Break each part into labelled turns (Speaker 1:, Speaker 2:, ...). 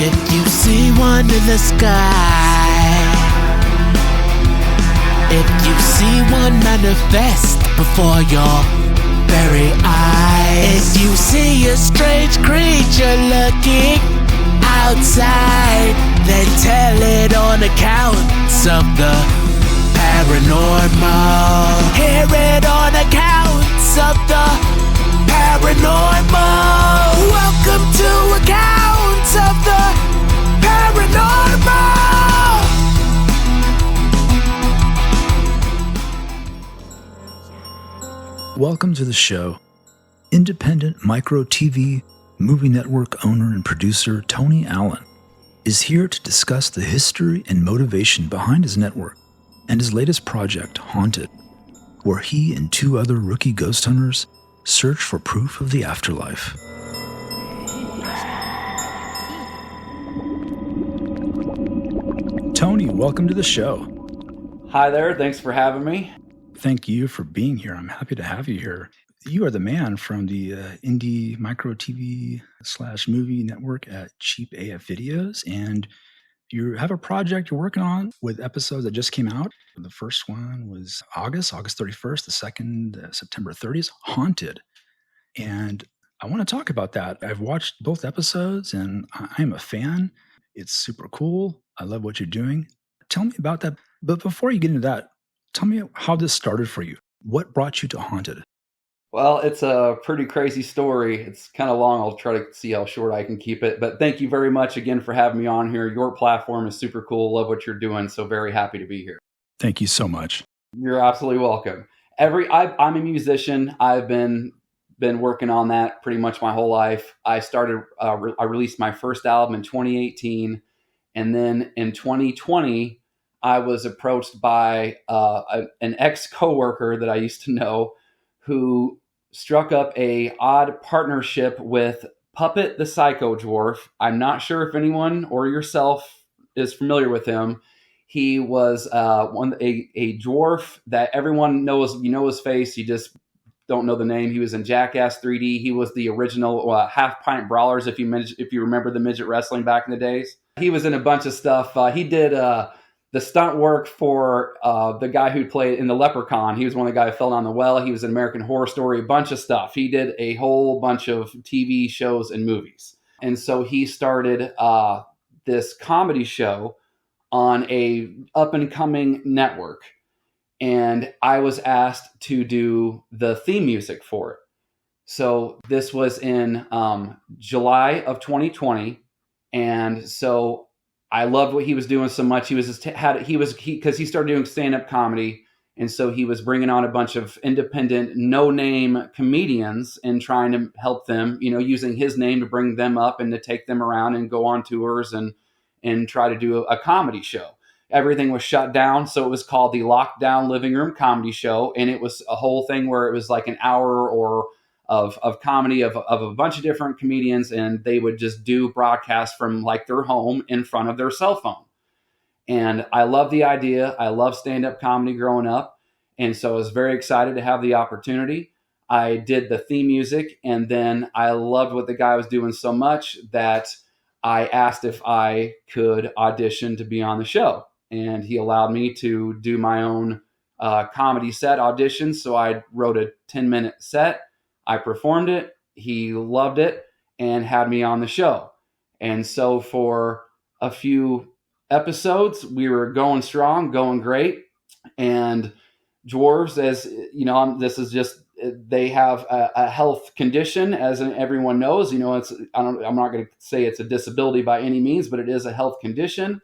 Speaker 1: If you see one in the sky, if you see one manifest before your very eyes, if you see a strange creature lurking outside, then tell it on accounts of the paranormal. Hear it on accounts of the paranormal. Welcome to accounts of the paranormal.
Speaker 2: Welcome to the show. Independent micro TV movie network owner and producer Tony Allen is here to discuss the history and motivation behind his network and his latest project, Haunted, where he and two other rookie ghost hunters search for proof of the afterlife. Tony, welcome to the show.
Speaker 3: Hi there, thanks for having me.
Speaker 2: Thank you for being here. I'm happy to have you here. You are the man from the indie micro TV / movie network at Cheap AF Videos, and you have a project you're working on with episodes that just came out. The first one was August 31st. The second, September 30th, Haunted. And I want to talk about that. I've watched both episodes, and I'm a fan. It's super cool. I love what you're doing. Tell me about that. But before you get into that, tell me how this started for you. What brought you to Haunted?
Speaker 3: Well, it's a pretty crazy story. It's kind of long. I'll try to see how short I can keep it. But thank you very much again for having me on here. Your platform is super cool. Love what you're doing. So very happy to be here.
Speaker 2: Thank you so much.
Speaker 3: You're absolutely welcome. I'm a musician. I've been working on that pretty much my whole life. I released my first album in 2018. And then in 2020, I was approached by an ex-coworker that I used to know who struck up a odd partnership with Puppet the Psycho Dwarf. I'm not sure if anyone or yourself is familiar with him. He was a dwarf that everyone knows. You know his face. You just don't know the name. He was in Jackass 3D. He was the original Half Pint Brawlers, if you remember the midget wrestling back in the days. He was in a bunch of stuff. He did the stunt work for the guy who played in the Leprechaun. He was one of the guys who fell down the well. He was in American Horror Story, a bunch of stuff. He did a whole bunch of TV shows and movies. And so he started this comedy show on a up-and-coming network. And I was asked to do the theme music for it. So this was in July of 2020. And so I loved what he was doing so much. Because he started doing stand-up comedy. And so he was bringing on a bunch of independent, no-name comedians and trying to help them, using his name to bring them up and to take them around and go on tours and try to do a comedy show. Everything was shut down. So it was called the Lockdown Living Room Comedy Show. And it was a whole thing where it was like an hour of comedy of a bunch of different comedians, and they would just do broadcasts from like their home in front of their cell phone. And I love the idea. I love stand-up comedy growing up. And so I was very excited to have the opportunity. I did the theme music, and then I loved what the guy was doing so much that I asked if I could audition to be on the show. And he allowed me to do my own comedy set audition. So I wrote a 10-minute set. I performed it. He loved it and had me on the show. And so for a few episodes, we were going strong, going great. And dwarves, as you know, this is just, they have a health condition, as everyone knows. I'm not going to say it's a disability by any means, but it is a health condition.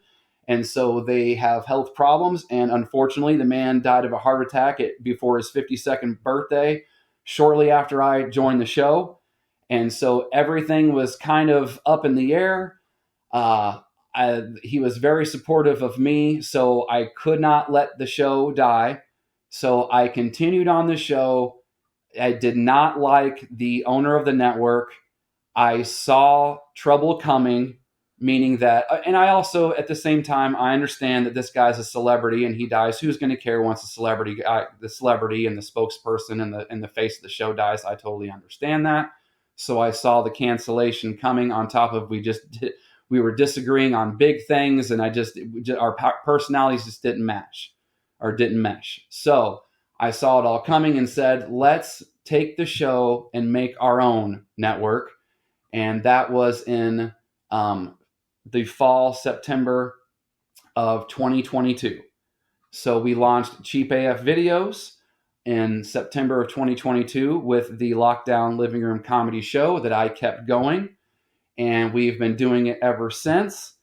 Speaker 3: And so they have health problems. And unfortunately, the man died of a heart attack before his 52nd birthday, shortly after I joined the show. And so everything was kind of up in the air. He was very supportive of me, so I could not let the show die. So I continued on the show. I did not like the owner of the network. I saw trouble coming, meaning that, and I also, at the same time, I understand that this guy's a celebrity and he dies. Who's going to care once the celebrity and the spokesperson and the face of the show dies? I totally understand that. So I saw the cancellation coming on top of we we were disagreeing on big things, and our personalities just didn't mesh. So I saw it all coming and said, let's take the show and make our own network. And that was in the fall, September of 2022. So we launched Cheap AF Videos in September of 2022 with the Lockdown Living Room Comedy Show that I kept going. And we've been doing it ever since.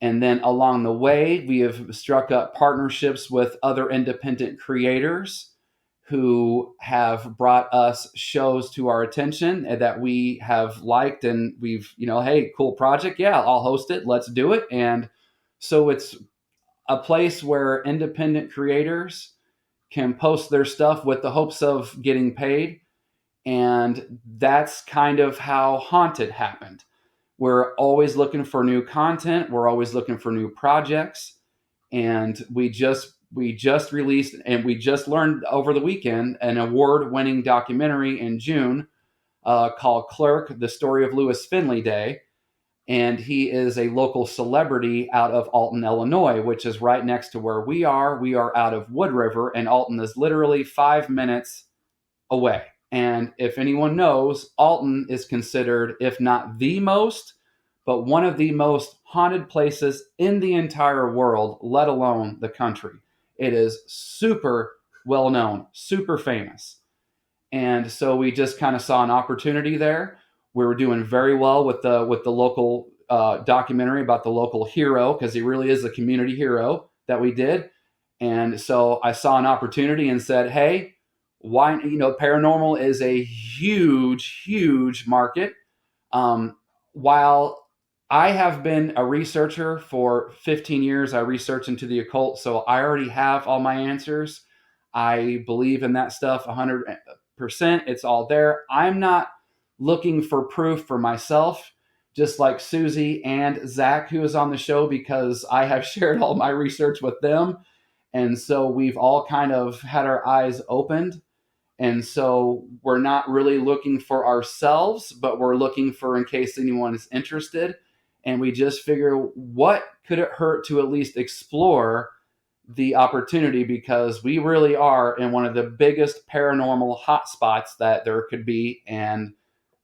Speaker 3: And then along the way, we have struck up partnerships with other independent creators who have brought us shows to our attention that we have liked, and we've, hey, cool project. Yeah, I'll host it. Let's do it. And so it's a place where independent creators can post their stuff with the hopes of getting paid. And that's kind of how Haunted happened. We're always looking for new content. We're always looking for new projects. And we just released, and we just learned over the weekend, an award-winning documentary in June called Clerk, The Story of Lewis Finley Day. And he is a local celebrity out of Alton, Illinois, which is right next to where we are. We are out of Wood River, and Alton is literally 5 minutes away. And if anyone knows, Alton is considered, if not the most, but one of the most haunted places in the entire world, let alone the country. It is super well known, super famous. And so we just kind of saw an opportunity there. We were doing very well with the local documentary about the local hero, because he really is a community hero that we did. And so I saw an opportunity and said, hey, why, paranormal is a huge, huge market. While I have been a researcher for 15 years, I research into the occult, so I already have all my answers. I believe in that stuff 100%. It's all there. I'm not looking for proof for myself, just like Susie and Zach, who is on the show, because I have shared all my research with them. And so we've all kind of had our eyes opened. And so we're not really looking for ourselves, but we're looking for in case anyone is interested. And we just figure, what could it hurt to at least explore the opportunity, because we really are in one of the biggest paranormal hotspots that there could be. And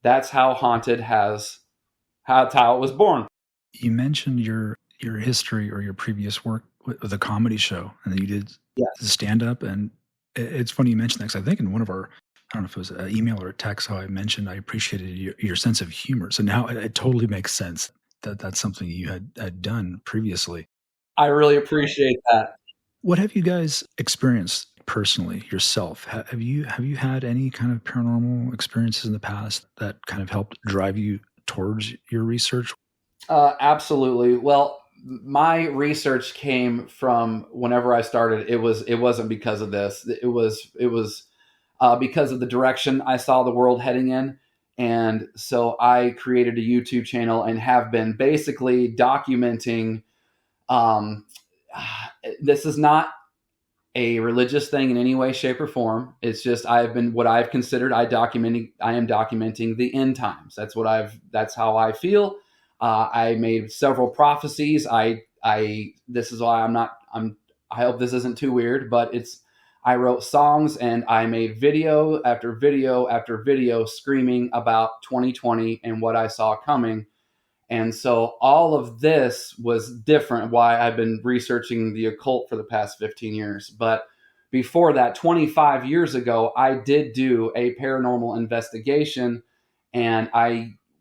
Speaker 3: that's how Haunted that's how it was born.
Speaker 2: You mentioned your history or your previous work with the comedy show, and then you did stand-up. And it's funny you mentioned that, because I think in one of our, I don't know if it was an email or a text, how I mentioned I appreciated your sense of humor. So now it totally makes sense that that's something you had done previously.
Speaker 3: I really appreciate that.
Speaker 2: What have you guys experienced personally yourself? Have you had any kind of paranormal experiences in the past that kind of helped drive you towards your research?
Speaker 3: Absolutely. Well, my research came from whenever I started. It wasn't because of this. It was because of the direction I saw the world heading in. And so I created a YouTube channel and have been basically documenting. This is not a religious thing in any way, shape, or form. It's just I am documenting the end times. That's how I feel. I made several prophecies. This is why I hope this isn't too weird, but I wrote songs and I made video after video after video screaming about 2020 and what I saw coming. And so all of this was different, why I've been researching the occult for the past 15 years. But before that, 25 years ago, I did do a paranormal investigation, and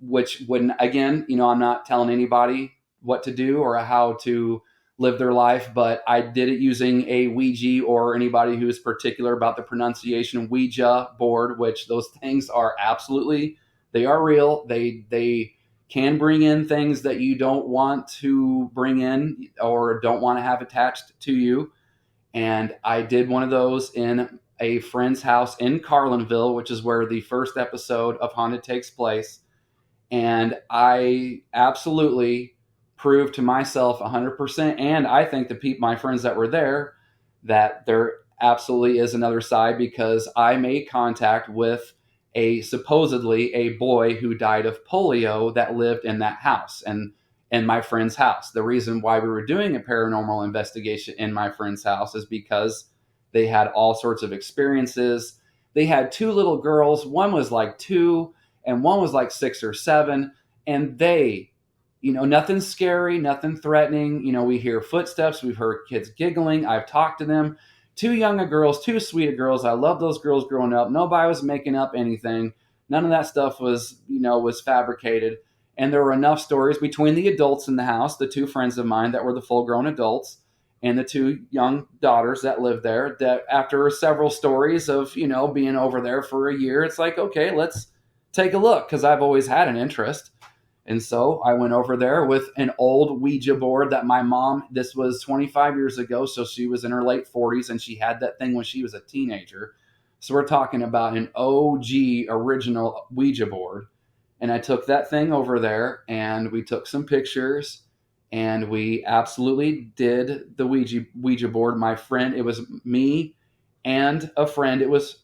Speaker 3: which wouldn't, again, I'm not telling anybody what to do or how to live their life, but I did it using a Ouija, or anybody who is particular about the pronunciation, Ouija board, which those things are they are real. They can bring in things that you don't want to bring in or don't want to have attached to you. And I did one of those in a friend's house in Carlinville, which is where the first episode of Haunted takes place. And I absolutely proved to myself 100%, and I think my friends that were there, that there absolutely is another side, because I made contact with supposedly a boy who died of polio that lived in that house. And in my friend's house. The reason why we were doing a paranormal investigation in my friend's house is because they had all sorts of experiences. They had two little girls. One was like 2 and one was like 6 or 7. And they, nothing scary, nothing threatening. We hear footsteps. We've heard kids giggling. I've talked to them. 2 younger girls, 2 sweet girls. I love those girls growing up. Nobody was making up anything. None of that stuff was fabricated. And there were enough stories between the adults in the house, the 2 friends of mine that were the full-grown adults, and the 2 young daughters that lived there, that after several stories of, being over there for a year, it's like, okay, let's take a look, because I've always had an interest. And so I went over there with an old Ouija board that my mom, this was 25 years ago, so she was in her late 40s, and she had that thing when she was a teenager. So we're talking about an OG original Ouija board. And I took that thing over there, and we took some pictures, and we absolutely did the Ouija board. My friend, it was me and a friend. It was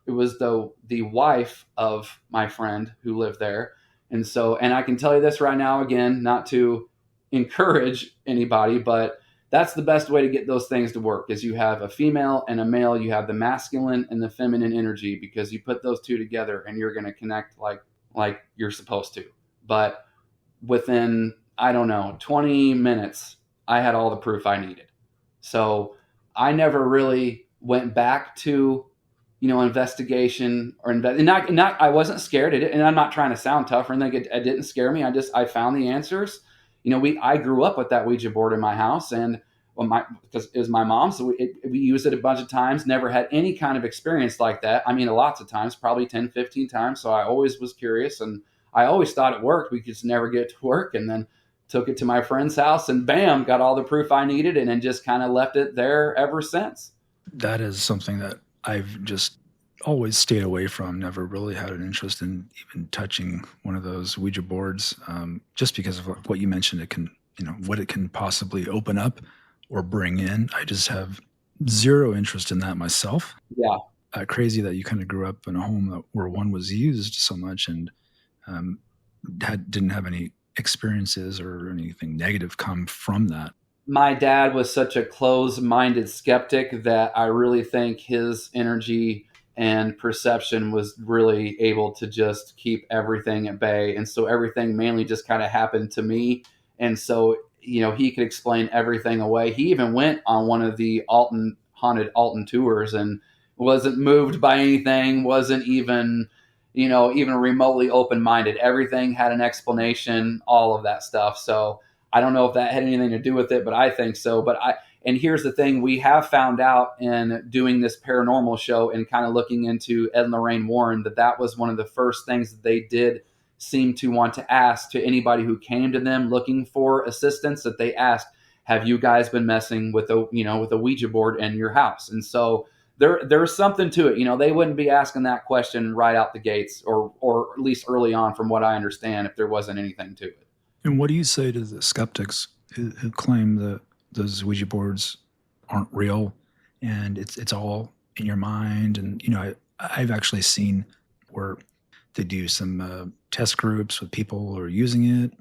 Speaker 3: the wife of my friend who lived there. And so, and I can tell you this right now, again, not to encourage anybody, but that's the best way to get those things to work, is you have a female and a male. You have the masculine and the feminine energy, because you put those 2 together and you're going to connect like you're supposed to. But within, 20 minutes, I had all the proof I needed. So I never really went back to, investigation or I wasn't scared. And I'm not trying to sound tough or anything. It didn't scare me. I found the answers. I grew up with that Ouija board in my house, and because it was my mom, so we used it a bunch of times. Never had any kind of experience like that. Lots of times, probably 10, 15 times. So I always was curious, and I always thought it worked. We could just never get it to work. And then took it to my friend's house, and bam, got all the proof I needed, and then just kind of left it there ever since.
Speaker 2: That is something that I've just always stayed away from. Never really had an interest in even touching one of those Ouija boards, just because of what you mentioned. It can, what it can possibly open up or bring in. I just have zero interest in that myself.
Speaker 3: Yeah.
Speaker 2: Crazy that you kind of grew up in a home where one was used so much, and didn't have any experiences or anything negative come from that.
Speaker 3: My dad was such a closed-minded skeptic that I really think his energy and perception was really able to just keep everything at bay. And so everything mainly just kind of happened to me. And so, he could explain everything away. He even went on one of the haunted Alton tours and wasn't moved by anything, wasn't even, even remotely open-minded. Everything had an explanation, all of that stuff. So I don't know if that had anything to do with it, but I think so. And here's the thing, we have found out in doing this paranormal show and kind of looking into Ed and Lorraine Warren, that was one of the first things that they did seem to want to ask to anybody who came to them looking for assistance, that they asked, have you guys been messing with a Ouija board in your house? And so there's something to it. They wouldn't be asking that question right out the gates, or at least early on, from what I understand, if there wasn't anything to it.
Speaker 2: And what do you say to the skeptics who claim that those Ouija boards aren't real and it's all in your mind? And, I've actually seen where they do some test groups with people who are using it,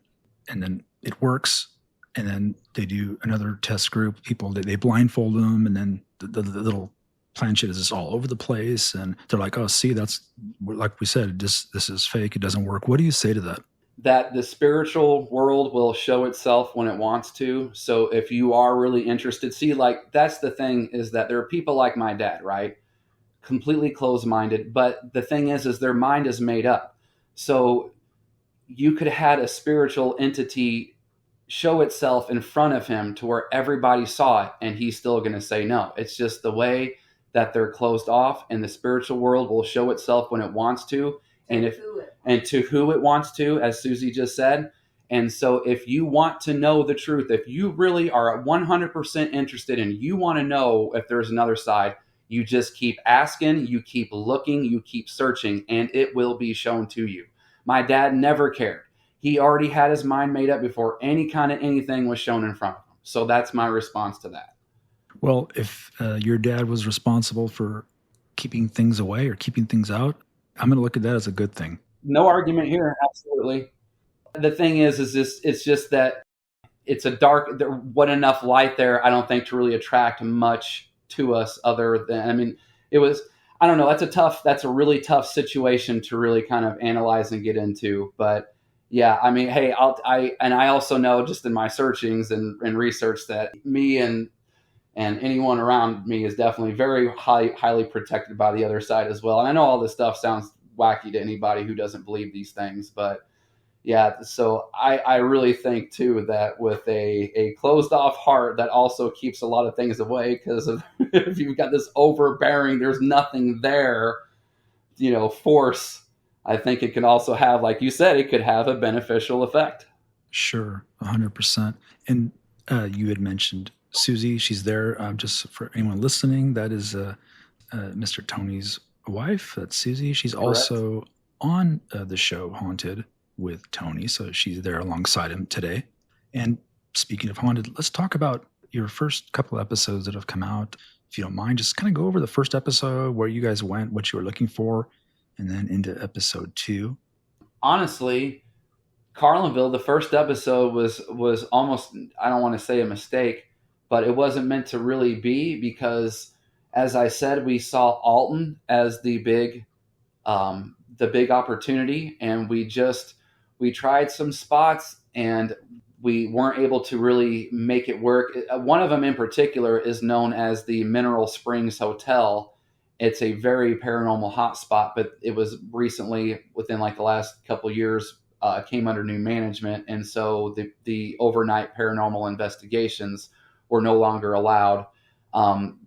Speaker 2: and then it works. And then they do another test group, people, they blindfold them, and then the little planchette is just all over the place. And they're like, oh, see, that's, like we said, this is fake. It doesn't work. What do you say to that?
Speaker 3: That the spiritual world will show itself when it wants to. So if you are really interested, that's the thing, is that there are people like my dad, right? Completely closed-minded. But the thing is their mind is made up. So you could have had a spiritual entity show itself in front of him to where everybody saw it, and he's still going to say no. It's just the way that they're closed off, and the spiritual world will show itself when it wants to. And to who it wants to, as Susie just said. And so if you want to know the truth, if you really are 100% interested and you want to know if there's another side, you just keep asking, you keep looking, you keep searching, and it will be shown to you. My dad never cared. He already had his mind made up before any kind of anything was shown in front of him. So that's my response to that.
Speaker 2: Well, if your dad was responsible for keeping things away or keeping things out, I'm going to look at that as a good thing.
Speaker 3: No argument here. Absolutely. The thing is just, it's just that it's a dark, there wasn't enough light there, I don't think, to really attract much to us other than, I mean, it was, I don't know, that's a really tough situation to really kind of analyze and get into. But yeah, I mean, hey, I also know just in my searchings and research that me and anyone around me is definitely very highly protected by the other side as well. And I know all this stuff sounds wacky to anybody who doesn't believe these things, but yeah, so I really think too that with a closed off heart, that also keeps a lot of things away, because if you've got this overbearing, there's nothing there, force, I think it can also have, like you said, it could have a beneficial effect.
Speaker 2: Sure, 100%. And you had mentioned Susie. She's there. Just for anyone listening, that is Mr. Tony's wife. That's Susie. She's
Speaker 3: Correct.
Speaker 2: Also on the show Haunted with Tony, so she's there alongside him today. And speaking of Haunted, let's talk about your first couple episodes that have come out. If you don't mind, just kind of go over the first episode, where you guys went, what you were looking for, and then into episode 2.
Speaker 3: Honestly, Carlinville, the first episode was almost, I don't want to say a mistake, but it wasn't meant to really be, because, as I said, we saw Alton as the big opportunity, and we tried some spots and we weren't able to really make it work. One of them in particular is known as the Mineral Springs Hotel. It's a very paranormal hotspot, but it was recently, within like the last couple of years, came under new management. And so the overnight paranormal investigations were no longer allowed.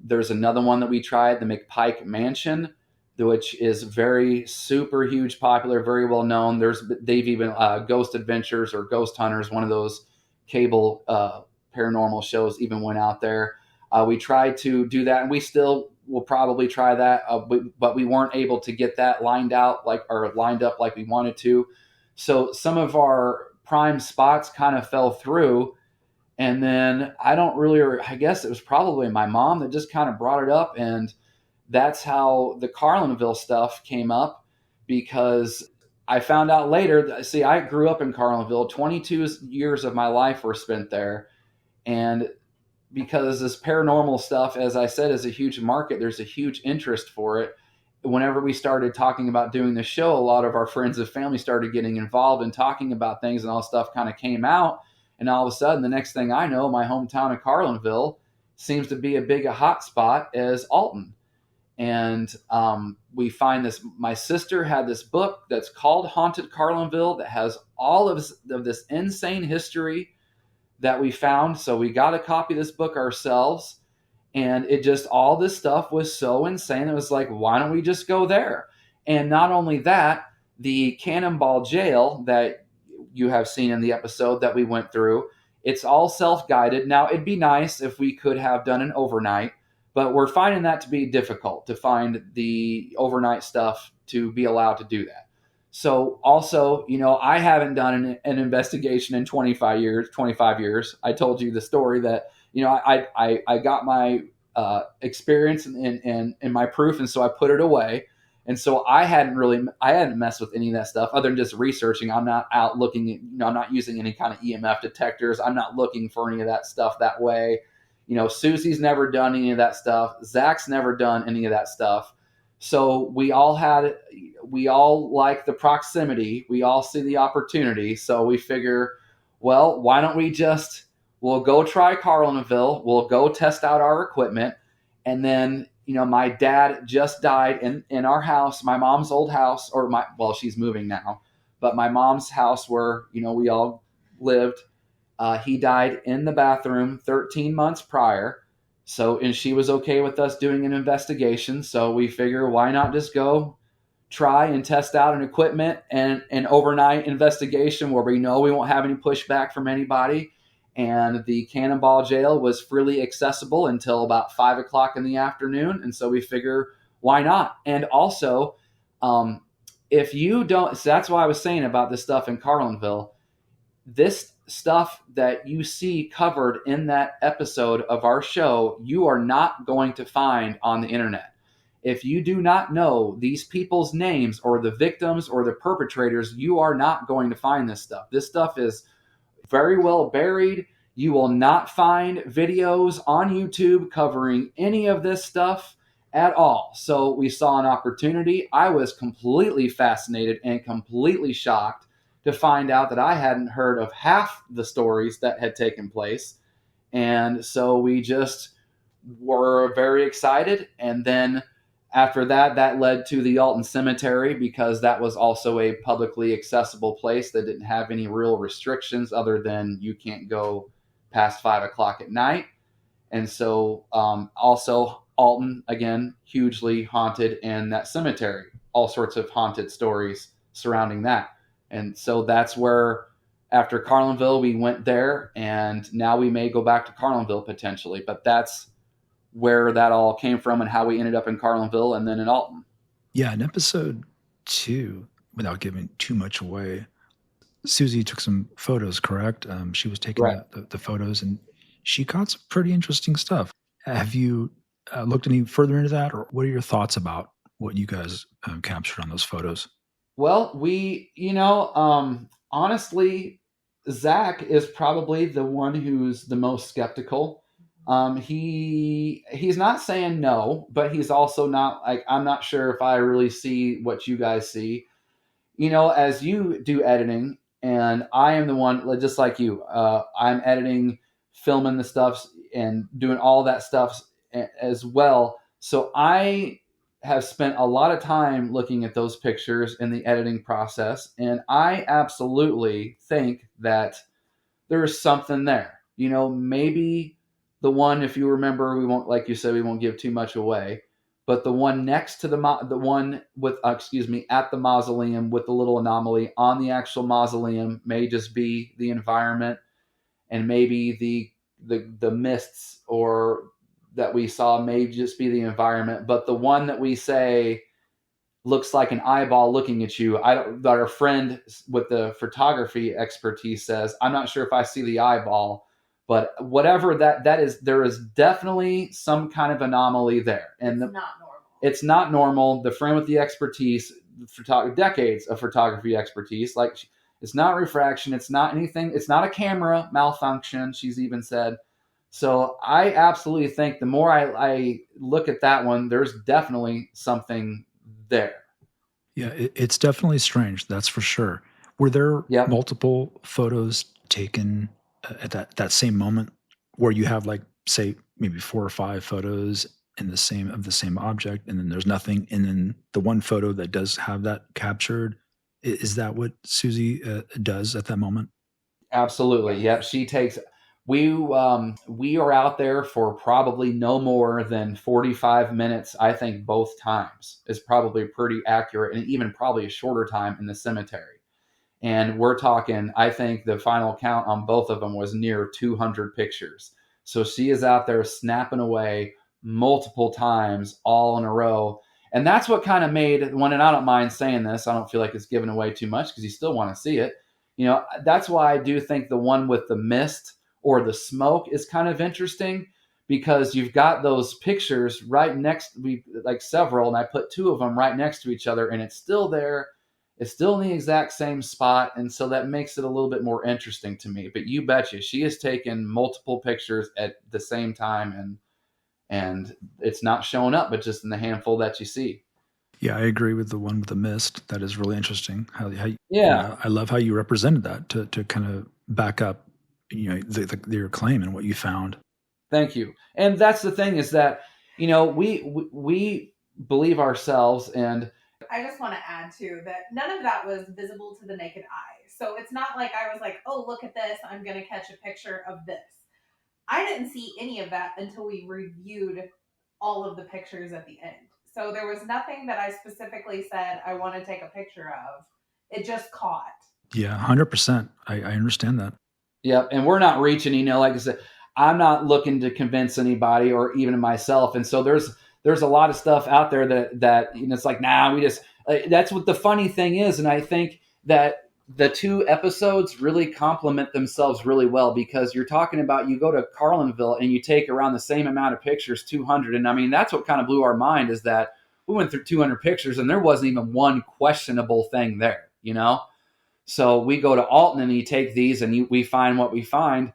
Speaker 3: There's another one that we tried, the McPike Mansion, which is very super huge, popular, very well known. They've even Ghost Adventures or Ghost Hunters, one of those cable paranormal shows, even went out there. We tried to do that, and we still will probably try that, but we weren't able to get that lined up like we wanted to. So some of our prime spots kind of fell through. And then I guess it was probably my mom that just kind of brought it up, and that's how the Carlinville stuff came up, because I found out later. See, I grew up in Carlinville. 22 years of my life were spent there. And because this paranormal stuff, as I said, is a huge market, there's a huge interest for it. Whenever we started talking about doing the show, a lot of our friends and family started getting involved and talking about things, and all stuff kind of came out. And all of a sudden, the next thing I know, my hometown of Carlinville seems to be a big hot spot as Alton. And we find this, my sister had this book that's called Haunted Carlinville that has all of this insane history that we found. So we got a copy of this book ourselves, and it just, all this stuff was so insane. It was like, why don't we just go there? And not only that, the Cannonball Jail that you have seen in the episode that we went through, it's all self-guided. Now, it'd be nice if we could have done an overnight, but we're finding that to be difficult, to find the overnight stuff to be allowed to do that. So also, I haven't done an investigation in 25 years. I told you the story that, I got my experience and my proof, and so I put it away. And so I hadn't messed with any of that stuff other than just researching. I'm not out looking, I'm not using any kind of EMF detectors. I'm not looking for any of that stuff that way. Susie's never done any of that stuff. Zach's never done any of that stuff. So we all like the proximity. We all see the opportunity. So we figure, well, why don't we'll go try Carlinville. We'll go test out our equipment. And then, my dad just died in our house, my mom's old house, she's moving now, but my mom's house where, we all lived. He died in the bathroom 13 months prior. So, and she was okay with us doing an investigation. So we figure, why not just go try and test out an equipment and an overnight investigation where we know we won't have any pushback from anybody. And the Cannonball Jail was freely accessible until about 5:00 in the afternoon. And so we figure, why not? And also, if you don't, so that's why I was saying about this stuff in Carlinville, this stuff that you see covered in that episode of our show, you are not going to find on the internet. if you do not know these people's names or the victims or the perpetrators, you are not going to find this stuff. This stuff is very well buried. You will not find videos on YouTube covering any of this stuff at all. So we saw an opportunity. I was completely fascinated and completely shocked to find out that I hadn't heard of half the stories that had taken place. And so we just were very excited. And then after that, that led to the Alton Cemetery, because that was also a publicly accessible place that didn't have any real restrictions other than you can't go past 5 o'clock at night. And so also Alton, again, hugely haunted, and that cemetery, all sorts of haunted stories surrounding that. And so that's where, after Carlinville, we went there, and now we may go back to Carlinville potentially. But that's where that all came from and how we ended up in Carlinville and then in Alton.
Speaker 2: Yeah, in episode 2, without giving too much away, Susie took some photos, correct? She was taking the photos, and she caught some pretty interesting stuff. Have you looked any further into that, or what are your thoughts about what you guys captured on those photos?
Speaker 3: Well, honestly, Zach is probably the one who's the most skeptical. He's not saying no, but he's also not like, I'm not sure if I really see what you guys see. As you do editing, and I am the one, just like you, I'm editing, filming the stuff and doing all that stuff as well. So I have spent a lot of time looking at those pictures in the editing process, and I absolutely think that there's something there. Maybe the one, if you remember, we won't, like you said, we won't give too much away, but the one next to the one with, at the mausoleum with the little anomaly on the actual mausoleum may just be the environment, and maybe the mists or that we saw may just be the environment. But the one that we say looks like an eyeball looking at you, that our friend with the photography expertise says, I'm not sure if I see the eyeball, but whatever that is, there is definitely some kind of anomaly there. And
Speaker 4: not normal.
Speaker 3: It's not normal. The friend with the expertise, decades of photography expertise, like, it's not refraction. It's not anything. It's not a camera malfunction, she's even said. So I absolutely think the more I look at that one, there's definitely something there.
Speaker 2: Yeah, it's definitely strange. That's for sure. Were there multiple photos taken at that same moment, where you have, like, say, maybe 4 or 5 photos in the same object, and then there's nothing, and then the one photo that does have that captured? Is that what Susie does at that moment?
Speaker 3: Absolutely. Yep. She takes. We are out there for probably no more than 45 minutes. I think both times is probably pretty accurate, and even probably a shorter time in the cemetery. And we're talking, I think the final count on both of them was near 200 pictures. So she is out there snapping away multiple times all in a row. And that's what kind of made one, and I don't mind saying this, I don't feel like it's giving away too much because you still want to see it. That's why I do think the one with the mist or the smoke is kind of interesting, because you've got those pictures right next, like several, and I put 2 of them right next to each other, and it's still there. It's still in the exact same spot. And so that makes it a little bit more interesting to me. But you betcha, she has taken multiple pictures at the same time, and it's not showing up, but just in the handful that you see.
Speaker 2: Yeah, I agree with the one with the mist. That is really interesting. I love how you represented that to kind of back up, your claim and what you found.
Speaker 3: Thank you. And that's the thing, is that, we believe ourselves, and
Speaker 4: I just want to add too that none of that was visible to the naked eye. So it's not like I was like, oh, look at this, I'm going to catch a picture of this. I didn't see any of that until we reviewed all of the pictures at the end. So there was nothing that I specifically said I want to take a picture of. It just caught.
Speaker 2: Yeah, 100%. I understand that.
Speaker 3: Yep. And we're not reaching, like I said, I'm not looking to convince anybody or even myself. And so there's a lot of stuff out there that it's like, we just, that's what the funny thing is. And I think that the 2 episodes really complement themselves really well, because you're talking about, you go to Carlinville and you take around the same amount of pictures, 200. And I mean, that's what kind of blew our mind, is that we went through 200 pictures and there wasn't even one questionable thing there, So we go to Alton and you take these and we find what we find.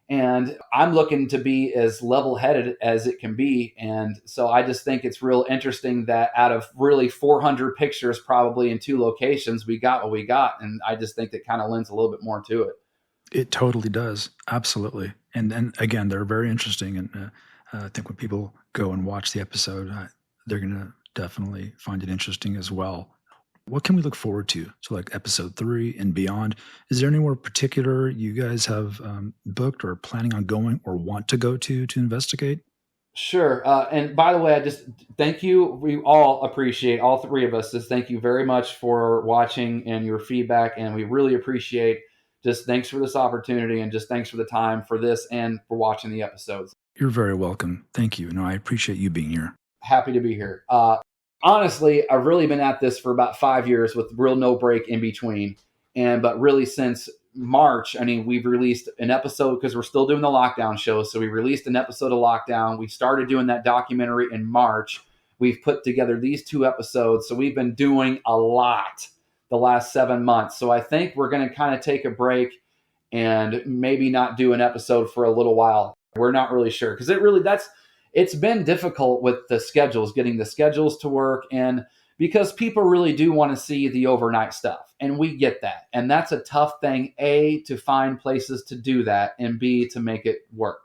Speaker 3: And I'm looking to be as level-headed as it can be. And so I just think it's real interesting that out of really 400 pictures, probably in 2 locations, we got what we got. And I just think that kind of lends a little bit more to it.
Speaker 2: It totally does. Absolutely. And then again, they're very interesting. And I think when people go and watch the episode, they're going to definitely find it interesting as well. What can we look forward to? So like episode 3 and beyond, is there anywhere particular you guys have booked or planning on going or want to go to investigate?
Speaker 3: Sure. And by the way, I just thank you. We all appreciate, all 3 of us, just thank you very much for watching and your feedback. And we really appreciate, just thanks for this opportunity and just thanks for the time for this and for watching the episodes.
Speaker 2: You're very welcome. Thank you. No, I appreciate you being here.
Speaker 3: Happy to be here. Honestly, I've really been at this for about 5 years with real no break in between. But really since March, we've released an episode because we're still doing the lockdown shows. So we released an episode of Lockdown. We started doing that documentary in March. We've put together these 2 episodes. So we've been doing a lot the last 7 months. So I think we're going to kind of take a break and maybe not do an episode for a little while. We're not really sure because it's been difficult with the schedules, getting the schedules to work, and because people really do want to see the overnight stuff. And we get that. And that's a tough thing, A, to find places to do that, and B, to make it work.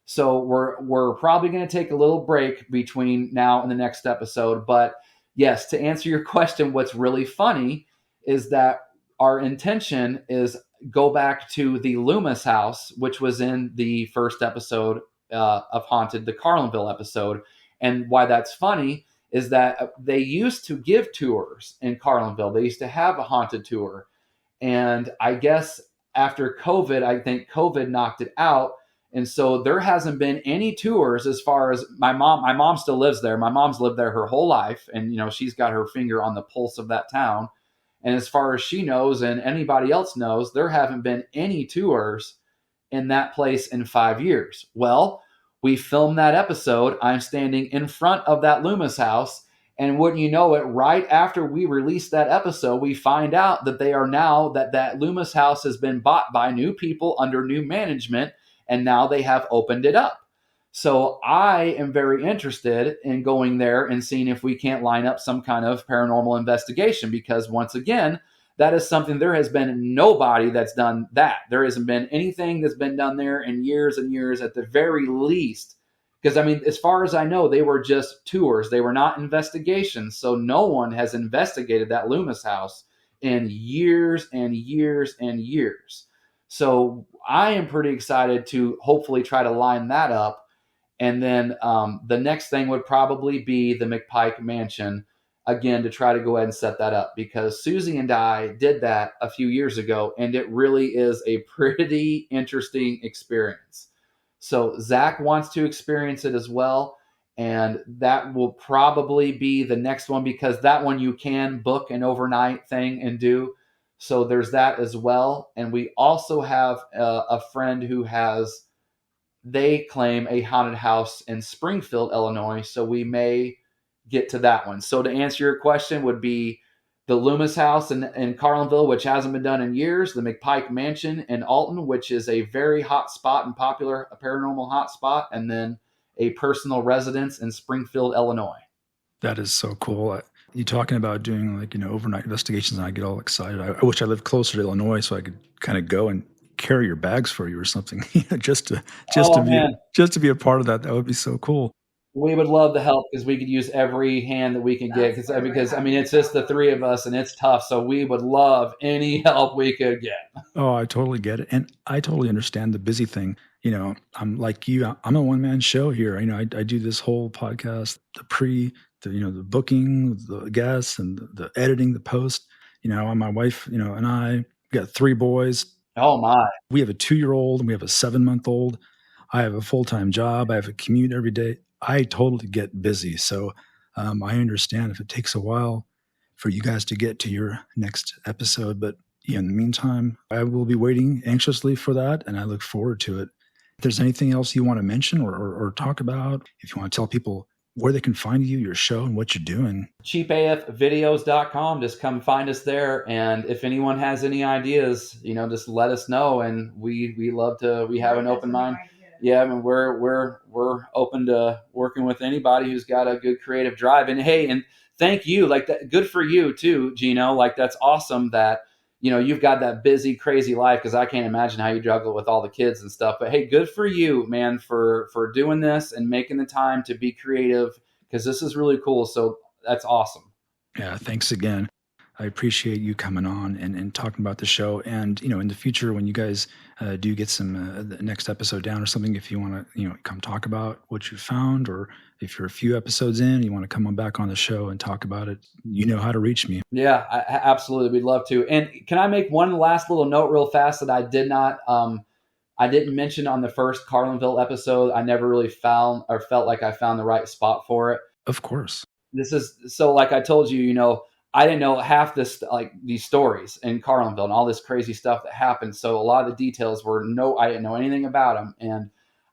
Speaker 3: So we're probably going to take a little break between now and the next episode. But yes, to answer your question, what's really funny is that our intention is go back to the Loomis house, which was in the first episode of Haunted, the Carlinville episode. And why that's funny is that they used to give tours in Carlinville. They used to have a haunted tour. And I guess after COVID, I think COVID knocked it out. And so there hasn't been any tours as far as my mom still lives there. My mom's lived there her whole life. And, she's got her finger on the pulse of that town. And as far as she knows and anybody else knows, there haven't been any tours in that place in 5 years. Well, we filmed that episode. I'm standing in front of that Loomis house. And wouldn't you know it, right after we released that episode, we find out that they are now, that Loomis house has been bought by new people under new management. And now they have opened it up. So I am very interested in going there and seeing if we can't line up some kind of paranormal investigation, because once again, that is something, there has been nobody that's done that. There hasn't been anything that's been done there in years and years at the very least. Because, as far as I know, they were just tours. They were not investigations. So no one has investigated that Loomis house in years and years and years. So I am pretty excited to hopefully try to line that up. And then the next thing would probably be the McPike Mansion, again, to try to go ahead and set that up, because Susie and I did that a few years ago, and it really is a pretty interesting experience. So Zach wants to experience it as well, and that will probably be the next one, because that one you can book an overnight thing and do. So there's that as well. And we also have a friend who has, they claim, a haunted house in Springfield, Illinois. So we may get to that one. So to answer your question would be the Loomis house in Carlinville, which hasn't been done in years, the McPike Mansion in Alton, which is a very hot spot and popular, a paranormal hot spot, and then a personal residence in Springfield, Illinois.
Speaker 2: That is so cool. You talking about doing overnight investigations, and I get all excited. I wish I lived closer to Illinois so I could kind of go and carry your bags for you or something, just to be a part of that. That would be so cool.
Speaker 3: We would love the help, because we could use every hand that we can get. Because it's just the 3 of us and it's tough. So we would love any help we could get.
Speaker 2: Oh, I totally get it. And I totally understand the busy thing. I'm like you, I'm a one-man show here. I do this whole podcast, the booking, the guests, and the editing, the post. My wife, and I got 3 boys.
Speaker 3: Oh my!
Speaker 2: We have a 2-year-old and we have a 7-month-old. I have a full-time job. I have a commute every day. I totally get busy. So I understand if it takes a while for you guys to get to your next episode. But in the meantime, I will be waiting anxiously for that, and I look forward to it. If there's anything else you want to mention or talk about, if you want to tell people where they can find you, your show, and what you're doing.
Speaker 3: cheapafvideos.com. Just come find us there. And if anyone has any ideas, just let us know. And we love to, we have an open mind. Yeah. I mean, we're open to working with anybody who's got a good creative drive. And hey, and thank you. Like that, good for you too, Gino. Like that's awesome that, you've got that busy, crazy life, because I can't imagine how you juggle with all the kids and stuff. But hey, good for you, man, for doing this and making the time to be creative, because this is really cool. So that's awesome.
Speaker 2: Yeah, thanks again. I appreciate you coming on and talking about the show. And, in the future, when you guys do get some the next episode down or something, if you want to, come talk about what you found, or if you're a few episodes in, you want to come on back on the show and talk about it, you know how to reach me.
Speaker 3: Yeah, absolutely. We'd love to. And can I make one last little note real fast that I did not, I didn't mention on the first Carlinville episode. I never really found or felt like I found the right spot for it.
Speaker 2: Of course.
Speaker 3: This is so, like I told you, I didn't know half this, like these stories in Carlinville and all this crazy stuff that happened. So a lot of the details I didn't know anything about them. And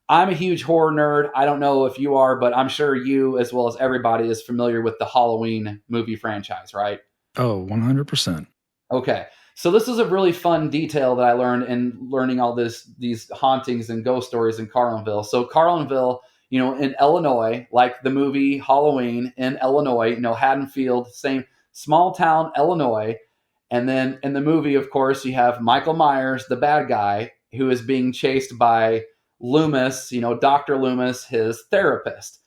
Speaker 3: I'm a huge horror nerd. I don't know if you are, but I'm sure you, as well as everybody, is familiar with the Halloween movie franchise, right?
Speaker 2: Oh, 100%.
Speaker 3: Okay. So this is a really fun detail that I learned in learning all these hauntings and ghost stories in Carlinville. So Carlinville, in Illinois, like the movie Halloween in Illinois, Haddonfield, same small town, Illinois. And then in the movie, of course, you have Michael Myers, the bad guy, who is being chased by Loomis, Dr. Loomis, his therapist.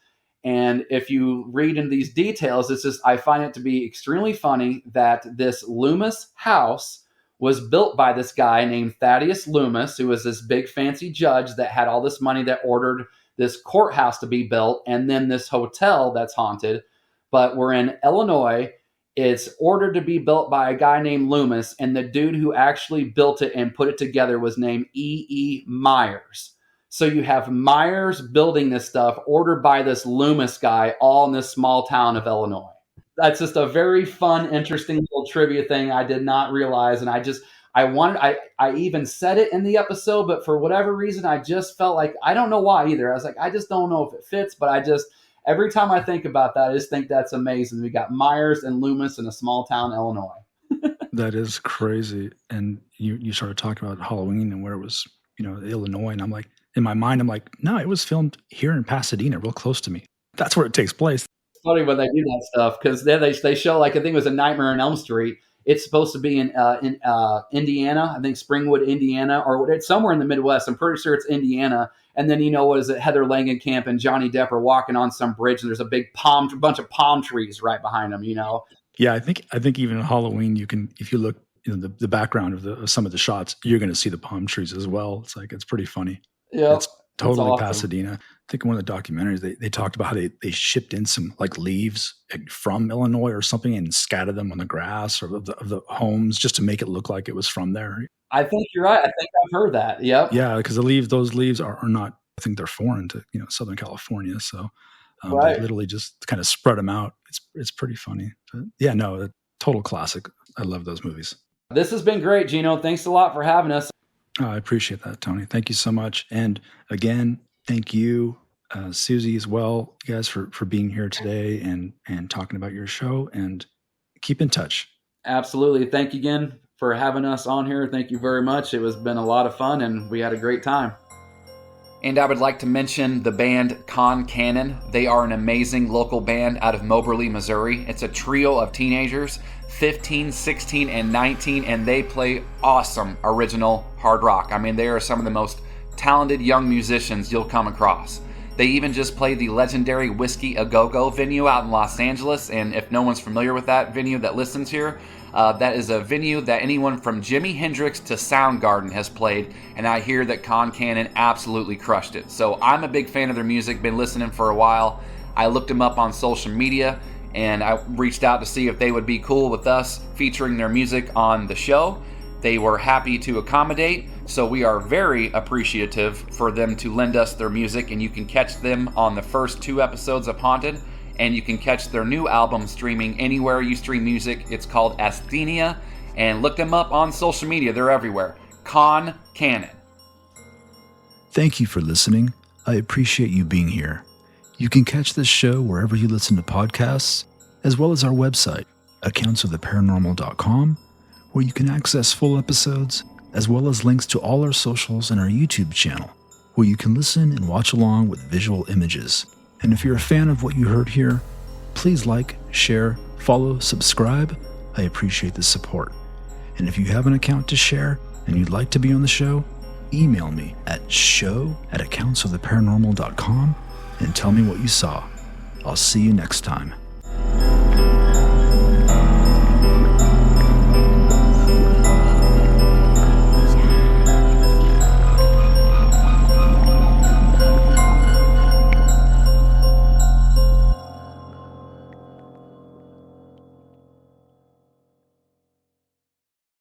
Speaker 3: And if you read into these details, I find it to be extremely funny that this Loomis house was built by this guy named Thaddeus Loomis, who was this big fancy judge that had all this money that ordered this courthouse to be built, and then this hotel that's haunted. But we're in Illinois. It's ordered to be built by a guy named Loomis, and the dude who actually built it and put it together was named E.E. Myers. So you have Myers building this stuff, ordered by this Loomis guy, all in this small town of Illinois. That's just a very fun, interesting little trivia thing I did not realize, and I even said it in the episode, but for whatever reason, I just felt like, I don't know why either. I was like, I just don't know if it fits, but every time I think about that, I just think that's amazing. We got Myers and Loomis in a small town, Illinois.
Speaker 2: That is crazy. And you started talking about Halloween and where it was, Illinois. And I'm like, in my mind, I'm like, no, it was filmed here in Pasadena, real close to me. That's where it takes place.
Speaker 3: It's funny when they do that stuff, because then they show, like, I think it was A Nightmare on Elm Street. It's supposed to be in Indiana, I think Springwood, Indiana, or it's somewhere in the Midwest. I'm pretty sure it's Indiana. And then, what is it? Heather Langenkamp and Johnny Depp are walking on some bridge, and there's a big bunch of palm trees right behind them.
Speaker 2: Yeah, I think even in Halloween, you can, if you look, the background of some of the shots, you're going to see the palm trees as well. It's pretty funny.
Speaker 3: Yeah,
Speaker 2: it's totally
Speaker 3: awesome.
Speaker 2: Pasadena. I think in one of the documentaries they talked about how they shipped in some like leaves from Illinois or something and scattered them on the grass or of the homes just to make it look like it was from there.
Speaker 3: I think you're right. I think I've heard that. Yep.
Speaker 2: Yeah, because those leaves are not. I think they're foreign to Southern California. So
Speaker 3: right.
Speaker 2: They literally just kind of spread them out. It's pretty funny. But yeah, no, a total classic. I love those movies.
Speaker 3: This has been great, Gino. Thanks a lot for having us.
Speaker 2: Oh, I appreciate that, Tony. Thank you so much. And again, thank you, Susie, as well, you guys, for being here today and talking about your show, and keep in touch.
Speaker 3: Absolutely. Thank you again for having us on here. Thank you very much. It has been a lot of fun, and we had a great time. And I would like to mention the band Con Cannon. They are an amazing local band out of Moberly, Missouri. It's a trio of teenagers, 15, 16, and 19, and they play awesome original hard rock. I mean, they are some of the most talented young musicians you'll come across. They even just played the legendary Whiskey A Go-Go venue out in Los Angeles, and if no one's familiar with that venue that listens here, that is a venue that anyone from Jimi Hendrix to Soundgarden has played, and I hear that Con Cannon absolutely crushed it. So I'm a big fan of their music, been listening for a while. I looked them up on social media, and I reached out to see if they would be cool with us featuring their music on the show. They were happy to accommodate, so we are very appreciative for them to lend us their music, and you can catch them on the first 2 episodes of Haunted, and you can catch their new album streaming anywhere you stream music. It's called Asthenia, and look them up on social media. They're everywhere. Con Cannon.
Speaker 2: Thank you for listening. I appreciate you being here. You can catch this show wherever you listen to podcasts, as well as our website, accountsoftheparanormal.com, where you can access full episodes, as well as links to all our socials and our YouTube channel, where you can listen and watch along with visual images. And if you're a fan of what you heard here, please like, share, follow, subscribe. I appreciate the support. And if you have an account to share and you'd like to be on the show, email me at show@accountsoftheparanormal.com and tell me what you saw. I'll see you next time.